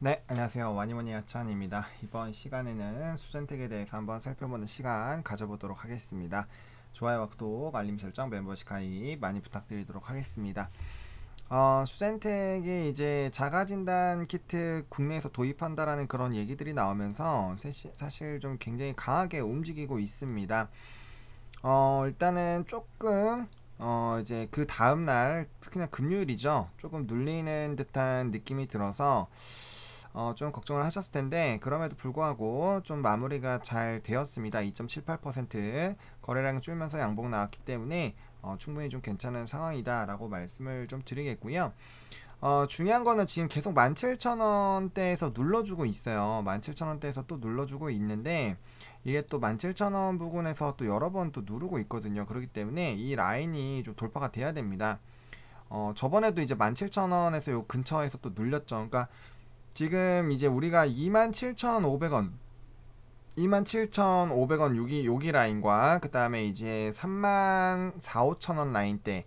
네, 안녕하세요. 와니모니 야찬입니다. 이번 시간에는 수전택에 대해서 한번 살펴보는 시간 가져보도록 하겠습니다. 좋아요와 구독, 알림 설정, 멤버십 가입 많이 부탁드리도록 하겠습니다. 수젠텍이 이제 자가진단 키트 국내에서 도입한다라는 그런 얘기들이 나오면서 사실 좀 굉장히 강하게 움직이고 있습니다. 일단은 조금 이제 그 다음날 특히나 금요일이죠. 조금 눌리는 듯한 느낌이 들어서 좀 걱정을 하셨을 텐데 그럼에도 불구하고 좀 마무리가 잘 되었습니다. 2.78% 거래량 줄면서 양봉 나왔기 때문에 충분히 좀 괜찮은 상황이다 라고 말씀을 좀 드리겠고요. 중요한 거는 지금 계속 17,000원대에서 눌러주고 있어요. 17,000원대에서 또 눌러주고 있는데 이게 또 17,000원 부근에서 또 여러 번 또 누르고 있거든요. 그렇기 때문에 이 라인이 좀 돌파가 돼야 됩니다. 저번에도 이제 17,000원에서 요 근처에서 또 눌렸죠. 그러니까 지금 이제 우리가 27,500원 27,500원 여기 라인과 그 다음에 이제 34,500원 라인대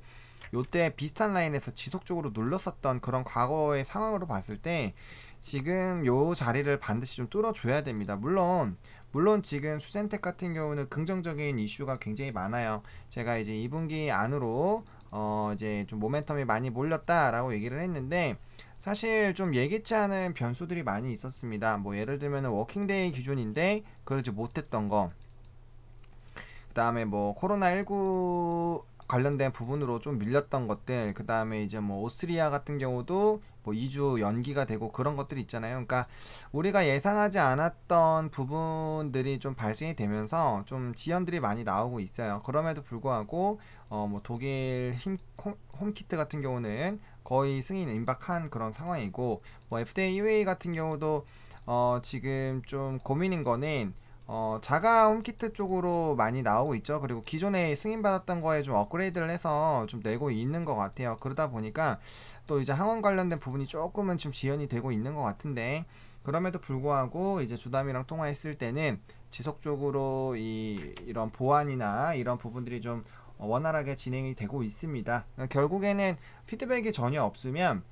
요때 비슷한 라인에서 지속적으로 눌렀었던 그런 과거의 상황으로 봤을 때 지금 요 자리를 반드시 좀 뚫어줘야 됩니다. 물론 지금 수젠텍 같은 경우는 긍정적인 이슈가 굉장히 많아요. 제가 이제 2분기 안으로 이제 좀 모멘텀이 많이 몰렸다라고 얘기를 했는데 사실 좀 예기치 않은 변수들이 많이 있었습니다. 뭐 예를 들면 워킹데이 기준인데 그러지 못했던 거, 그 다음에 뭐 코로나19 관련된 부분으로 좀 밀렸던 것들, 그 다음에 이제 뭐 오스트리아 같은 경우도 뭐 2주 연기가 되고 그런 것들이 있잖아요. 그러니까 우리가 예상하지 않았던 부분들이 좀 발생이 되면서 좀 지연들이 많이 나오고 있어요. 그럼에도 불구하고 뭐 독일 홈키트 같은 경우는 거의 승인 임박한 그런 상황이고, 뭐 FDA EUA 같은 경우도 지금 좀 고민인 거는 자가 홈키트 쪽으로 많이 나오고 있죠. 그리고 기존에 승인받았던 거에 좀 업그레이드를 해서 좀 내고 있는 것 같아요. 그러다 보니까 또 이제 항원 관련된 부분이 조금은 지금 지연이 되고 있는 것 같은데, 그럼에도 불구하고 이제 주담이랑 통화했을 때는 지속적으로 이런 보완이나 이런 부분들이 좀 원활하게 진행이 되고 있습니다. 결국에는 피드백이 전혀 없으면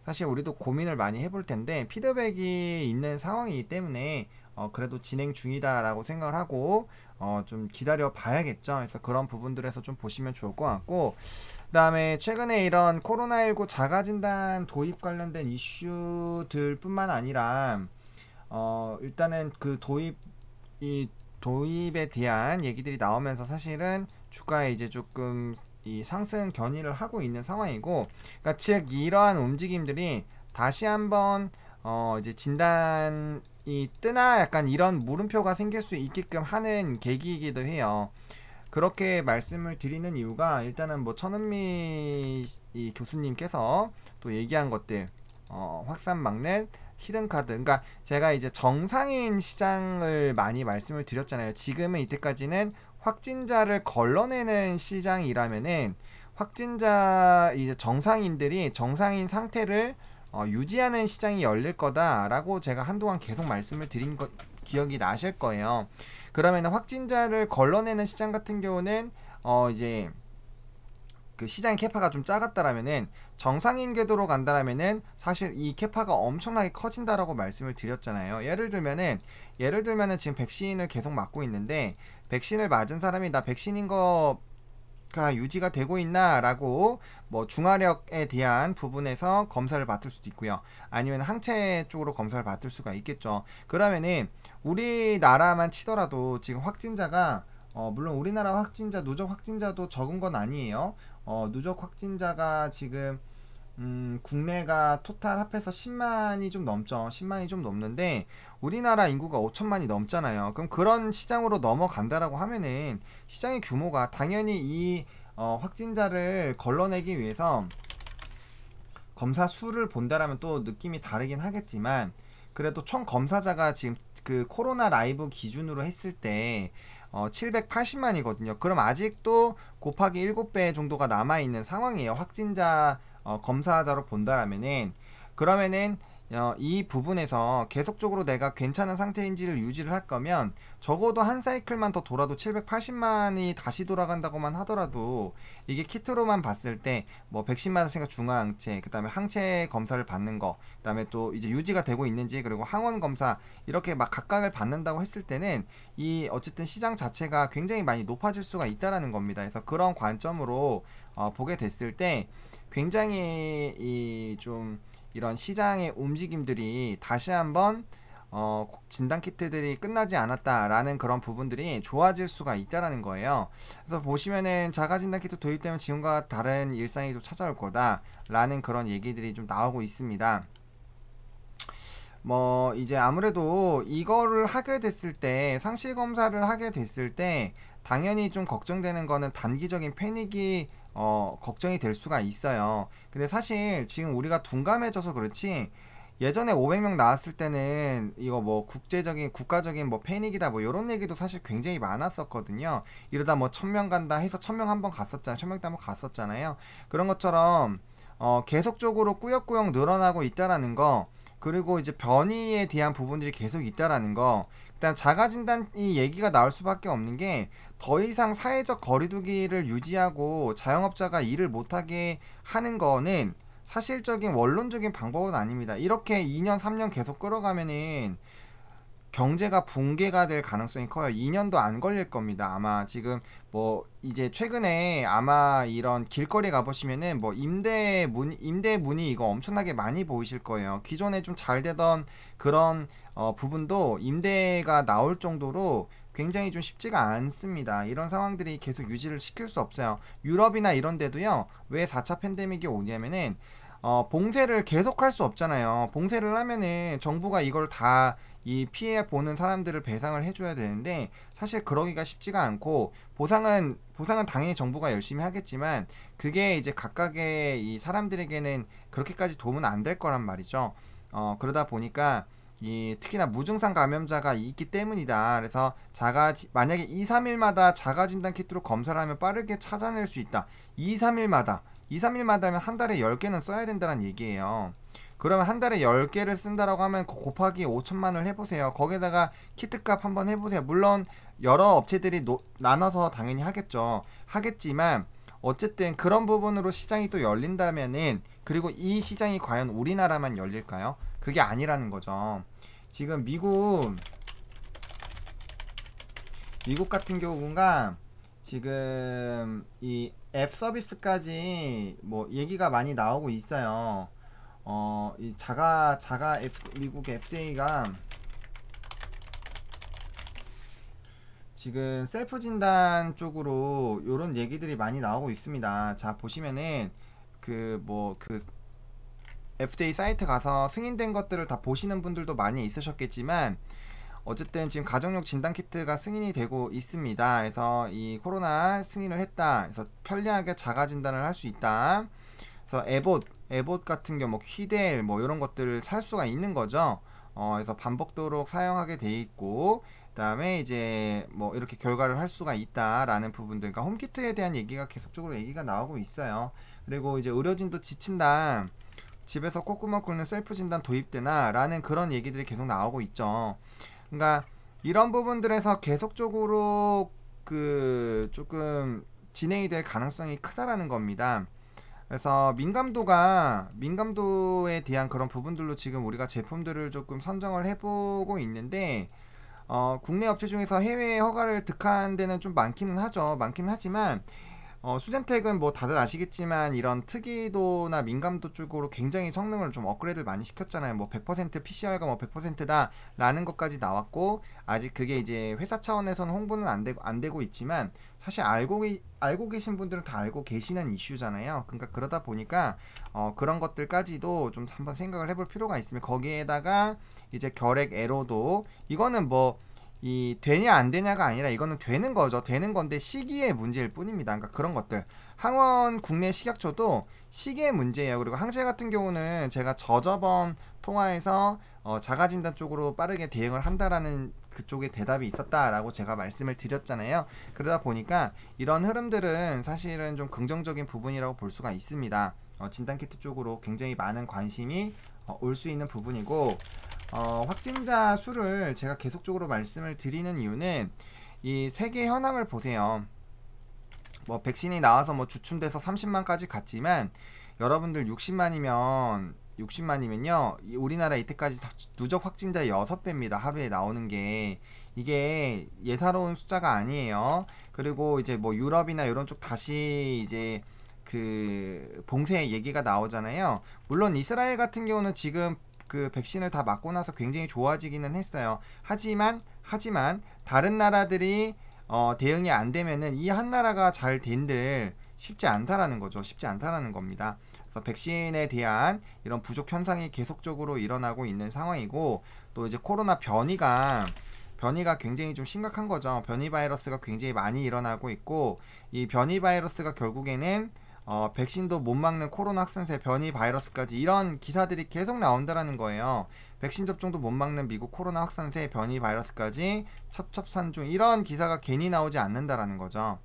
사실 우리도 고민을 많이 해볼 텐데, 피드백이 있는 상황이기 때문에 그래도 진행 중이다 라고 생각을 하고 좀 기다려 봐야겠죠. 그래서 그런 부분들에서 좀 보시면 좋을 것 같고, 그 다음에 최근에 이런 코로나19 자가진단 도입 관련된 이슈들 뿐만 아니라 일단은 그 도입에 대한 얘기들이 나오면서 사실은 주가에 이제 조금 이 상승 견인을 하고 있는 상황이고, 그러니까 즉 이러한 움직임들이 다시 한번 이제 진단이 뜨나 약간 이런 물음표가 생길 수 있게끔 하는 계기이기도 해요. 그렇게 말씀을 드리는 이유가 일단은 뭐 천은미 이 교수님께서 또 얘기한 것들, 확산 막넷, 히든카드, 그러니까 제가 이제 정상인 시장을 많이 말씀을 드렸잖아요. 지금은 이때까지는 확진자를 걸러내는 시장이라면은 확진자 이제 정상인들이 정상인 상태를 유지하는 시장이 열릴 거다라고 제가 한동안 계속 말씀을 드린 거 기억이 나실 거예요. 그러면 확진자를 걸러내는 시장 같은 경우는 이제 그 시장의 캐파가 좀 작았다라면은 정상인 궤도로 간다라면은 사실 이 캐파가 엄청나게 커진다라고 말씀을 드렸잖아요. 예를 들면은 지금 백신을 계속 맞고 있는데 백신을 맞은 사람이 나 백신인 거가 유지가 되고 있나라고 뭐 중화력에 대한 부분에서 검사를 받을 수도 있고요. 아니면 항체 쪽으로 검사를 받을 수가 있겠죠. 그러면은 우리나라만 치더라도 지금 확진자가 물론 우리나라 확진자 누적 확진자도 적은 건 아니에요. 누적 확진자가 지금 국내가 토탈 합해서 10만이 좀 넘죠. 10만이 좀 넘는데 우리나라 인구가 5천만이 넘잖아요. 그럼 그런 시장으로 넘어간다라고 하면은 시장의 규모가 당연히 이 확진자를 걸러내기 위해서 검사 수를 본다라면 또 느낌이 다르긴 하겠지만, 그래도 총 검사자가 지금 그 코로나 라이브 기준으로 했을 때 780만이거든요. 그럼 아직도 곱하기 7배 정도가 남아있는 상황이에요. 확진자 검사자로 본다라면은. 그러면은 이 부분에서 계속적으로 내가 괜찮은 상태인지를 유지를 할 거면 적어도 한 사이클만 더 돌아도 780만이 다시 돌아간다고만 하더라도 이게 키트로만 봤을 때 뭐 백신 맞았으니까 중화항체, 그 다음에 항체 검사를 받는 거, 그 다음에 또 이제 유지가 되고 있는지, 그리고 항원 검사 이렇게 막 각각을 받는다고 했을 때는 이 어쨌든 시장 자체가 굉장히 많이 높아질 수가 있다라는 겁니다. 그래서 그런 관점으로 보게 됐을 때 굉장히 좀 이런 시장의 움직임들이 다시 한번 진단키트들이 끝나지 않았다라는 그런 부분들이 좋아질 수가 있다라는 거예요. 그래서 보시면은 자가진단키트 도입되면 지금과 다른 일상이 좀 찾아올 거다 라는 그런 얘기들이 좀 나오고 있습니다. 뭐 이제 아무래도 이거를 하게 됐을 때, 상시 검사를 하게 됐을 때 당연히 좀 걱정되는 거는 단기적인 패닉이 걱정이 될 수가 있어요. 근데 사실 지금 우리가 둔감해져서 그렇지, 예전에 500명 나왔을 때는 이거 뭐 국가적인 뭐 패닉이다 뭐 이런 얘기도 사실 굉장히 많았었거든요. 이러다 뭐 1000명 간다 해서 1000명 한번 갔었잖아요. 1000명 때 한번 갔었잖아요. 그런 것처럼 계속적으로 꾸역꾸역 늘어나고 있다라는 거, 그리고 이제 변이에 대한 부분들이 계속 있다라는 거, 일단 자가진단이 얘기가 나올 수밖에 없는 게, 더 이상 사회적 거리두기를 유지하고 자영업자가 일을 못하게 하는 거는 사실적인 원론적인 방법은 아닙니다. 이렇게 2년 3년 계속 끌어가면은 경제가 붕괴가 될 가능성이 커요. 2년도 안 걸릴 겁니다. 아마 지금 뭐 이제 최근에 아마 이런 길거리 가보시면은 뭐 임대 문이 이거 엄청나게 많이 보이실 거예요. 기존에 좀 잘 되던 그런 부분도 임대가 나올 정도로 굉장히 좀 쉽지가 않습니다. 이런 상황들이 계속 유지를 시킬 수 없어요. 유럽이나 이런 데도요, 왜 4차 팬데믹이 오냐면은 봉쇄를 계속 할 수 없잖아요. 봉쇄를 하면은 정부가 이걸 다 이 피해 보는 사람들을 배상을 해줘야 되는데, 사실 그러기가 쉽지가 않고, 보상은 당연히 정부가 열심히 하겠지만 그게 이제 각각의 이 사람들에게는 그렇게까지 도움은 안 될 거란 말이죠. 그러다 보니까 특히나 무증상 감염자가 있기 때문이다. 그래서 만약에 2, 3일마다 자가진단 키트로 검사를 하면 빠르게 찾아낼 수 있다. 2, 3일마다면 한 달에 10개는 써야 된다는 얘기예요. 그러면 한 달에 10개를 쓴다라고 하면 곱하기 5천만을 해보세요. 거기다가 키트값 한번 해보세요. 물론 여러 업체들이 나눠서 당연히 하겠지만 어쨌든 그런 부분으로 시장이 또 열린다면은, 그리고 이 시장이 과연 우리나라만 열릴까요? 그게 아니라는 거죠. 지금 미국 같은 경우가 지금 이 앱 서비스까지 뭐 얘기가 많이 나오고 있어요. 이 미국 FDA가 지금 셀프 진단 쪽으로 요런 얘기들이 많이 나오고 있습니다. 자, 보시면은 그 FDA 사이트 가서 승인된 것들을 다 보시는 분들도 많이 있으셨겠지만, 어쨌든 지금 가정용 진단키트가 승인이 되고 있습니다. 그래서 이 코로나 승인을 했다. 그래서 편리하게 자가 진단을 할 수 있다. 그래서 에봇 같은 경우 뭐 퀴델 뭐 이런 것들을 살 수가 있는 거죠. 그래서 반복도록 사용하게 돼 있고, 그다음에 이제 뭐 이렇게 결과를 할 수가 있다라는 부분들, 그러니까 홈키트에 대한 얘기가 계속적으로 얘기가 나오고 있어요. 그리고 이제 의료진도 지친다, 집에서 콧구멍 끓는 셀프 진단 도입되나 라는 그런 얘기들이 계속 나오고 있죠. 그러니까 이런 부분들에서 계속적으로 조금 진행이 될 가능성이 크다라는 겁니다. 그래서 민감도에 대한 그런 부분들로 지금 우리가 제품들을 조금 선정을 해보고 있는데, 국내 업체 중에서 해외 허가를 득한 데는 좀 많기는 하지만 수젠텍은 뭐 다들 아시겠지만 이런 특이도나 민감도 쪽으로 굉장히 성능을 좀 업그레이드를 많이 시켰잖아요. 뭐 100% PCR가 뭐 100%다 라는 것까지 나왔고, 아직 그게 이제 회사 차원에서는 홍보는 안 되고 있지만 사실 알고 계신 분들은 다 알고 계시는 이슈잖아요. 그러니까 그러다 보니까 그런 것들까지도 좀 한번 생각을 해볼 필요가 있습니다. 거기에다가 이제 결핵 애로도, 이거는 뭐 되냐 안 되냐가 아니라 이거는 되는 거죠. 되는 건데 시기의 문제일 뿐입니다. 그러니까 그런 것들, 항원 국내 식약처도 시기의 문제예요. 그리고 항체 같은 경우는 제가 저저번 통화에서 자가진단 쪽으로 빠르게 대응을 한다라는 그쪽에 대답이 있었다라고 제가 말씀을 드렸잖아요. 그러다 보니까 이런 흐름들은 사실은 좀 긍정적인 부분이라고 볼 수가 있습니다. 진단키트 쪽으로 굉장히 많은 관심이 올 수 있는 부분이고, 확진자 수를 제가 계속적으로 말씀을 드리는 이유는 이 세계 현황을 보세요. 뭐 백신이 나와서 뭐 주춤돼서 30만까지 갔지만 여러분들 60만이면요 우리나라 이때까지 누적 확진자 6배입니다. 하루에 나오는 게 이게 예사로운 숫자가 아니에요. 그리고 이제 뭐 유럽이나 이런 쪽 다시 이제 그 봉쇄 얘기가 나오잖아요. 물론 이스라엘 같은 경우는 지금 그 백신을 다 맞고 나서 굉장히 좋아지기는 했어요. 하지만 다른 나라들이 대응이 안 되면은 이 한 나라가 잘 된들 쉽지 않다라는 거죠. 쉽지 않다라는 겁니다. 그래서 백신에 대한 이런 부족 현상이 계속적으로 일어나고 있는 상황이고, 또 이제 코로나 변이가 굉장히 좀 심각한 거죠. 변이 바이러스가 굉장히 많이 일어나고 있고, 이 변이 바이러스가 결국에는 백신도 못 막는 코로나 확산세, 변이 바이러스까지 이런 기사들이 계속 나온다라는 거예요. 백신 접종도 못 막는 미국 코로나 확산세, 변이 바이러스까지 첩첩산중, 이런 기사가 괜히 나오지 않는다라는 거죠.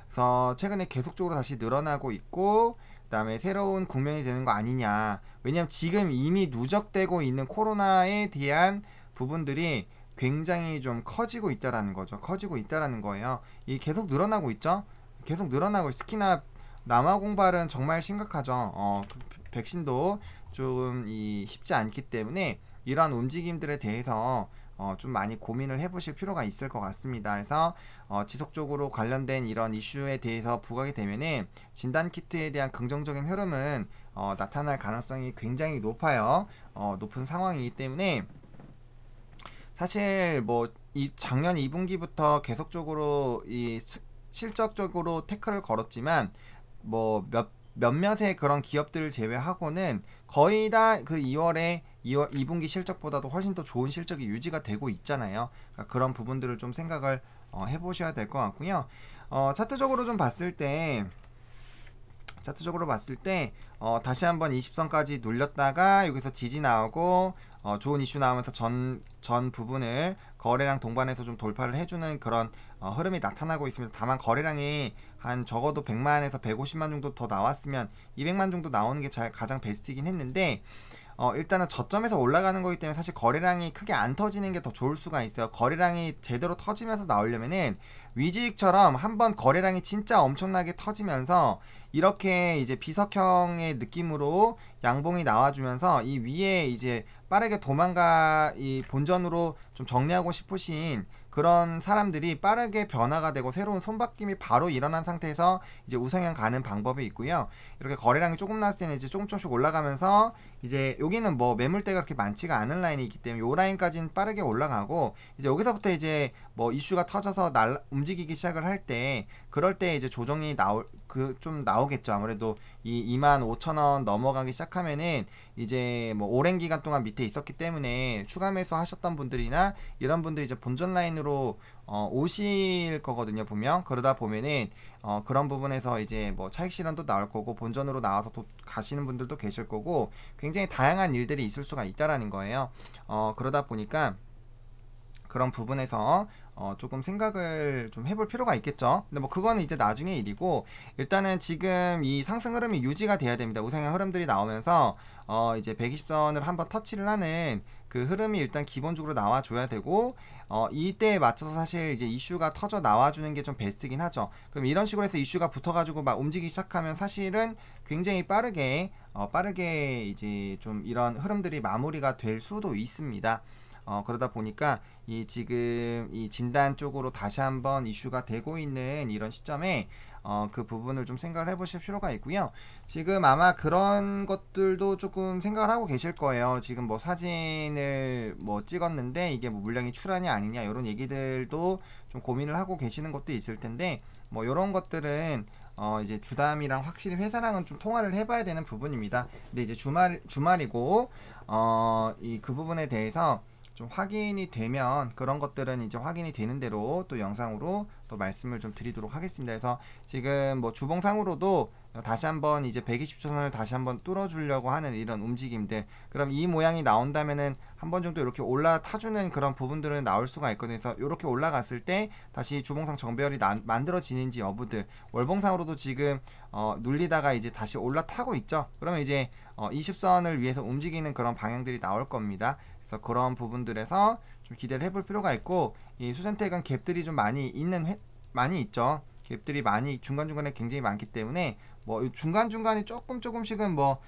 그래서 최근에 계속적으로 다시 늘어나고 있고, 그 다음에 새로운 국면이 되는 거 아니냐. 왜냐면 지금 이미 누적되고 있는 코로나에 대한 부분들이 굉장히 좀 커지고 있다라는 거죠. 커지고 있다라는 거예요. 이 계속 늘어나고 있죠. 계속 늘어나고 특히나 남아 공발은 정말 심각하죠. 백신도 조금 쉽지 않기 때문에 이러한 움직임들에 대해서 좀 많이 고민을 해보실 필요가 있을 것 같습니다. 그래서 지속적으로 관련된 이런 이슈에 대해서 부각이 되면은 진단키트에 대한 긍정적인 흐름은 나타날 가능성이 굉장히 높아요. 높은 상황이기 때문에 사실 뭐 이 작년 2분기부터 계속적으로 실적적으로 태클을 걸었지만 뭐 몇몇의 그런 기업들을 제외하고는 거의 다 그 2분기 실적보다도 훨씬 더 좋은 실적이 유지가 되고 있잖아요. 그러니까 그런 부분들을 좀 생각을 해보셔야 될 것 같고요. 차트적으로 봤을 때 다시 한번 20선까지 눌렸다가 여기서 지지 나오고 좋은 이슈 나오면서 전 부분을 거래량 동반해서 좀 돌파를 해주는 그런 흐름이 나타나고 있습니다. 다만 거래량이 한 적어도 100만에서 150만 정도 더 나왔으면 200만 정도 나오는 게 가장 베스트이긴 했는데, 일단은 저점에서 올라가는 거기 때문에 사실 거래량이 크게 안 터지는 게 더 좋을 수가 있어요. 거래량이 제대로 터지면서 나오려면은 위지익처럼 한번 거래량이 진짜 엄청나게 터지면서 이렇게 이제 비석형의 느낌으로 양봉이 나와주면서 이 위에 이제 빠르게 이 본전으로 좀 정리하고 싶으신 그런 사람들이 빠르게 변화가 되고 새로운 손바뀜이 바로 일어난 상태에서 이제 우상향 가는 방법이 있고요. 이렇게 거래량이 조금 나왔을 때는 이제 조금씩 올라가면서 이제 여기는 뭐 매물대가 그렇게 많지가 않은 라인이 있기 때문에 요 라인까지는 빠르게 올라가고, 이제 여기서부터 이제 뭐 이슈가 터져서 움직이기 시작을 할 때, 그럴 때 이제 조정이 좀 나오겠죠. 아무래도 이 25,000원 넘어가기 시작하면은 이제 뭐 오랜 기간 동안 밑에 있었기 때문에 추가 매수 하셨던 분들이나 이런 분들이 이제 본전 라인으로 오실 거거든요, 분명. 그러다 보면은 그런 부분에서 이제 뭐 차익 실현도 나올 거고 본전으로 나와서 또 가시는 분들도 계실 거고, 굉장히 다양한 일들이 있을 수가 있다라는 거예요. 그러다 보니까 그런 부분에서 조금 생각을 좀 해볼 필요가 있겠죠. 근데 뭐 그거는 이제 나중의 일이고, 일단은 지금 이 상승 흐름이 유지가 돼야 됩니다. 우상향 흐름들이 나오면서 이제 120선을 한번 터치를 하는 그 흐름이 일단 기본적으로 나와줘야 되고, 이때에 맞춰서 사실 이제 이슈가 터져 나와주는 게 좀 베스트긴 하죠. 그럼 이런 식으로 해서 이슈가 붙어가지고 막 움직이기 시작하면 사실은 굉장히 빠르게 이제 좀 이런 흐름들이 마무리가 될 수도 있습니다. 그러다 보니까 지금 이 진단 쪽으로 다시 한번 이슈가 되고 있는 이런 시점에 그 부분을 좀 생각을 해보실 필요가 있고요. 지금 아마 그런 것들도 조금 생각을 하고 계실 거예요. 지금 뭐 사진을 뭐 찍었는데 이게 뭐 물량이 출하냐 아니냐 이런 얘기들도 좀 고민을 하고 계시는 것도 있을 텐데, 뭐 이런 것들은 이제 주담이랑 확실히 회사랑은 좀 통화를 해봐야 되는 부분입니다. 근데 이제 주말이고 그 부분에 대해서 좀 확인이 되면 그런 것들은 이제 확인이 되는 대로 또 영상으로 또 말씀을 좀 드리도록 하겠습니다. 그래서 지금 뭐 주봉상으로도 다시 한번 이제 120선을 다시 한번 뚫어주려고 하는 이런 움직임들, 그럼 이 모양이 나온다면은 한 번 정도 이렇게 올라타주는 그런 부분들은 나올 수가 있거든요. 그래서 이렇게 올라갔을 때 다시 주봉상 정배열이 만들어지는지 여부들, 월봉상으로도 지금 눌리다가 이제 다시 올라타고 있죠. 그러면 이제 20선을 위해서 움직이는 그런 방향들이 나올 겁니다. 그래서 그런 부분들에서 좀 기대를 해볼 필요가 있고, 이 수sen택은 갭들이 좀 많이 많이 있죠. 갭들이 많이 중간중간에 굉장히 많기 때문에 뭐 중간중간에 조금씩은 뭐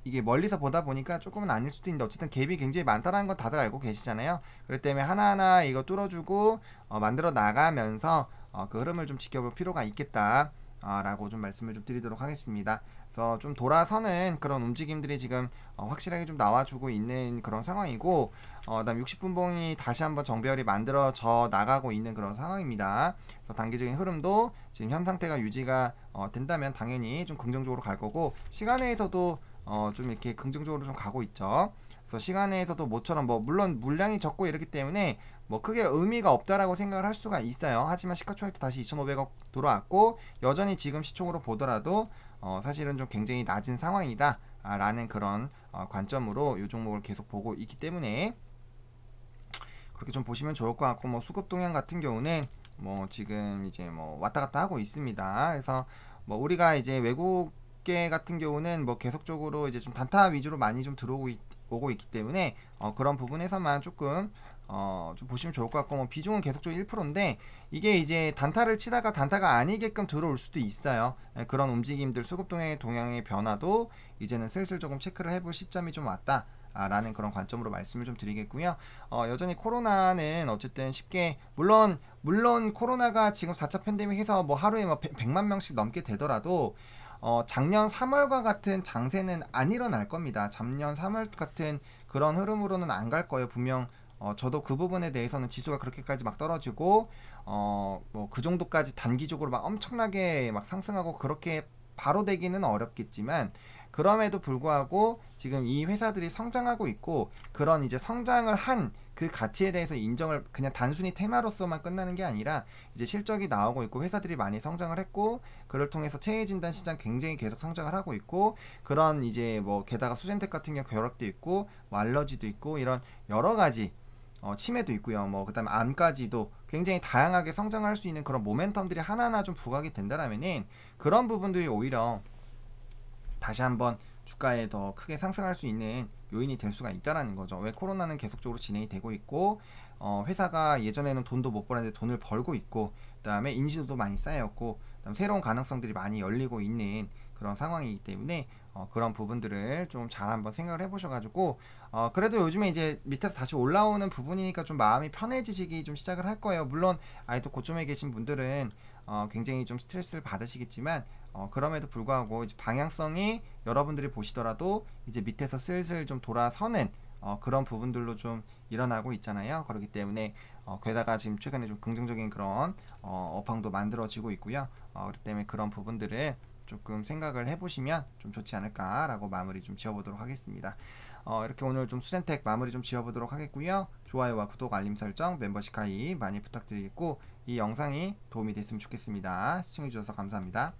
이게 멀리서 보다 보니까 조금은 아닐 수도 있는데 어쨌든 갭이 굉장히 많다는 건 다들 알고 계시잖아요. 그렇기 때문에 하나하나 이거 뚫어주고 만들어 나가면서 그 흐름을 좀 지켜볼 필요가 있겠다 라고 좀 말씀을 좀 드리도록 하겠습니다. 그래서 좀 돌아서는 그런 움직임들이 지금 확실하게 좀 나와주고 있는 그런 상황이고, 그다음 60분봉이 다시 한번 정배열이 만들어져 나가고 있는 그런 상황입니다. 그래서 단기적인 흐름도 지금 현 상태가 유지가 된다면 당연히 좀 긍정적으로 갈 거고, 시간외에서도 좀 이렇게 긍정적으로 좀 가고 있죠. 그래서 시간외에서도 모처럼 뭐 물론 물량이 적고 이렇기 때문에 뭐 크게 의미가 없다라고 생각을 할 수가 있어요. 하지만 시가총액도 다시 2,500억 들어왔고, 여전히 지금 시총으로 보더라도 사실은 좀 굉장히 낮은 상황이다 라는 그런 관점으로 이 종목을 계속 보고 있기 때문에 그렇게 좀 보시면 좋을 것 같고, 뭐 수급 동향 같은 경우는 뭐 지금 이제 뭐 왔다 갔다 하고 있습니다. 그래서 뭐 우리가 이제 외국계 같은 경우는 뭐 계속적으로 이제 좀 단타 위주로 많이 좀 오고 있기 때문에 그런 부분에서만 조금 좀 보시면 좋을 것 같고, 뭐 비중은 계속적으로 1%인데 이게 이제 단타를 치다가 단타가 아니게끔 들어올 수도 있어요. 그런 움직임들, 수급동의 동향의 변화도 이제는 슬슬 조금 체크를 해볼 시점이 좀 왔다 라는 그런 관점으로 말씀을 좀 드리겠고요. 여전히 코로나는 어쨌든 쉽게 물론 코로나가 지금 4차 팬데믹해서 뭐 하루에 뭐 100만 명씩 넘게 되더라도 작년 3월과 같은 장세는 안 일어날 겁니다. 작년 3월 같은 그런 흐름으로는 안 갈 거예요. 분명 저도 그 부분에 대해서는 지수가 그렇게까지 막 떨어지고 뭐 그 정도까지 단기적으로 막 엄청나게 막 상승하고 그렇게 바로 되기는 어렵겠지만, 그럼에도 불구하고 지금 이 회사들이 성장하고 있고, 그런 이제 성장을 한 그 가치에 대해서 인정을 그냥 단순히 테마로서만 끝나는 게 아니라 이제 실적이 나오고 있고 회사들이 많이 성장을 했고, 그를 통해서 체외 진단 시장 굉장히 계속 성장을 하고 있고, 그런 이제 뭐 게다가 수젠텍 같은 경우 결합도 있고 뭐 알러지도 있고 이런 여러 가지 치매도 있고요. 뭐 그다음에 암까지도 굉장히 다양하게 성장할 수 있는 그런 모멘텀들이 하나하나 좀 부각이 된다라면은 그런 부분들이 오히려 다시 한번 주가에 더 크게 상승할 수 있는 요인이 될 수가 있다라는 거죠. 왜 코로나는 계속적으로 진행이 되고 있고, 회사가 예전에는 돈도 못 벌었는데 돈을 벌고 있고, 그다음에 인지도도 많이 쌓였고, 그다음 새로운 가능성들이 많이 열리고 있는 그런 상황이기 때문에 그런 부분들을 좀 잘 한번 생각을 해보셔가지고, 그래도 요즘에 이제 밑에서 다시 올라오는 부분이니까 좀 마음이 편해지시기 좀 시작을 할 거예요. 물론 아직도 고점에 계신 분들은 굉장히 좀 스트레스를 받으시겠지만, 그럼에도 불구하고 이제 방향성이 여러분들이 보시더라도 이제 밑에서 슬슬 좀 돌아서는 그런 부분들로 좀 일어나고 있잖아요. 그렇기 때문에 게다가 지금 최근에 좀 긍정적인 그런 업황도 만들어지고 있고요. 그렇기 때문에 그런 부분들을 조금 생각을 해보시면 좀 좋지 않을까라고 마무리 좀 지어보도록 하겠습니다. 이렇게 오늘 좀 수젠텍 마무리 좀 지어보도록 하겠고요. 좋아요와 구독, 알림 설정, 멤버십 가입 많이 부탁드리겠고, 이 영상이 도움이 됐으면 좋겠습니다. 시청해주셔서 감사합니다.